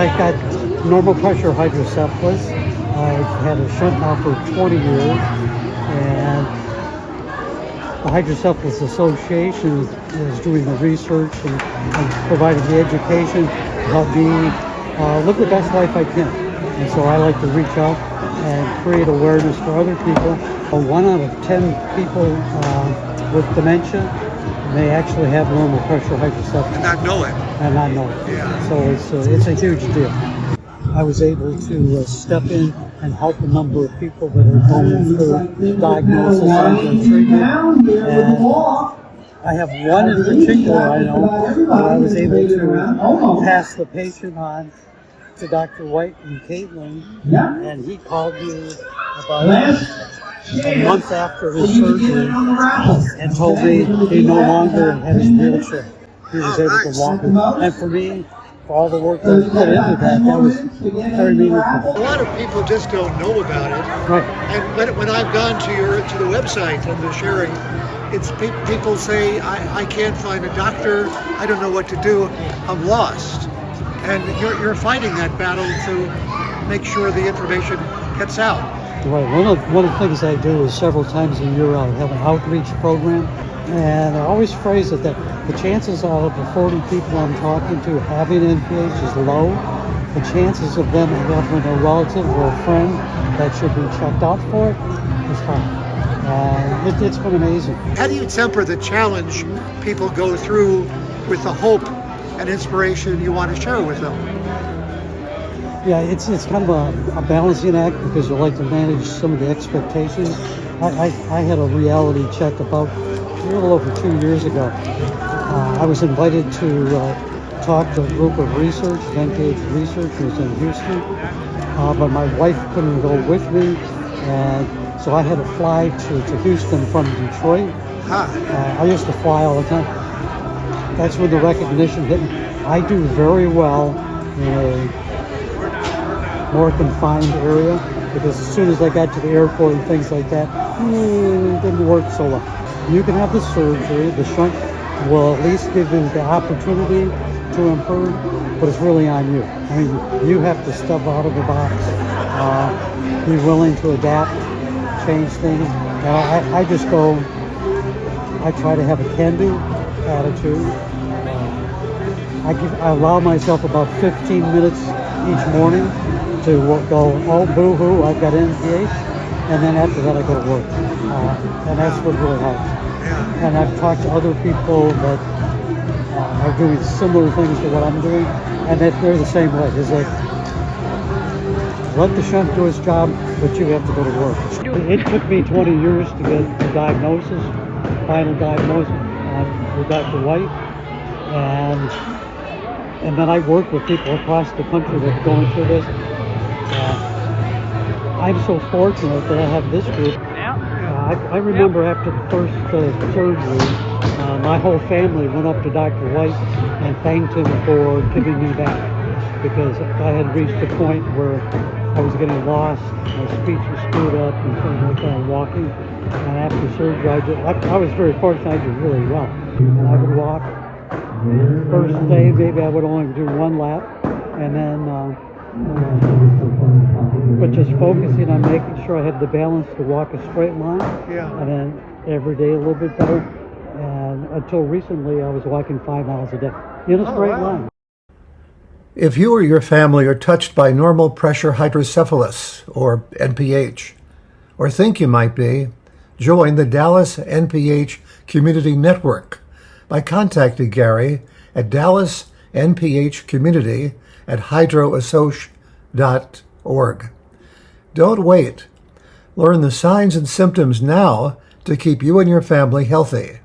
I got normal pressure hydrocephalus. I've had a shunt now for 20 years, and the Hydrocephalus Association is doing the research and providing the education to help me live the best life I can. And so I like to reach out and create awareness for other people. 1 out of 10 people with dementia may actually have normal pressure hydrocephalus. And not know it. And not know it. Yeah. So it's a huge deal. I was able to step in and help a number of people that are going through diagnosis and treatment. And I have one in particular I know where I was able to pass the patient on to Dr. White and Caitlin, and he called me about a month after his surgery and told me he no longer had his wheelchair. He was able to walk. And for me, for all the work that was put into that was very meaningful. A lot of people just don't know about it. Right. And when I've gone to the website and the sharing, it's people say, I can't find a doctor, I don't know what to do, I'm lost. And you're fighting that battle to make sure the information gets out. Right. One of the things I do is several times a year I have an outreach program, and I always phrase it that the chances of the 40 people I'm talking to having NPH is low. The chances of them having a relative or a friend that should be checked out for it is high. It's been amazing. How do you temper the challenge people go through with the hope and inspiration you want to share with them? Yeah, it's kind of a balancing act because you like to manage some of the expectations. I had a reality check about a little over 2 years ago. I was invited to talk to a group of research, NPH researchers in Houston, but my wife couldn't go with me, and so I had to fly to Houston from Detroit. I used to fly all the time. That's when the recognition hit me. I do very well in a more confined area, because as soon as I got to the airport and things like that, it didn't work so well. You can have the surgery, the shunt will at least give you the opportunity to improve, but it's really on you. I mean, you have to step out of the box, be willing to adapt, change things. And I just go, I try to have a can-do attitude. I allow myself about 15 minutes each morning to go, oh, boo-hoo, I've got NPH, and then after that I go to work. And that's what really helps. And I've talked to other people that are doing similar things to what I'm doing, and that they're the same way. It's like, let the shunt do its job, but you have to go to work. It took me 20 years to get the diagnosis, final diagnosis with Dr. White, and then I work with people across the country that are going through this. I'm so fortunate that I have this group. I remember after the first surgery, my whole family went up to Dr. White and thanked him for giving me back, because I had reached a point where I was getting lost, my speech was screwed up and things like that, walking. And after surgery, I was very fortunate, I did really well. And I would walk. First day, maybe I would only do 1 lap, and then but just focusing on making sure I had the balance to walk a straight line, and then every day a little bit better, and until recently I was walking 5 miles a day in a straight line. If you or your family are touched by normal pressure hydrocephalus, or NPH, or think you might be, join the Dallas NPH Community Network by contacting Gary at dallasnphcommunity at hydroassociation.org. Don't wait. Learn the signs and symptoms now to keep you and your family healthy.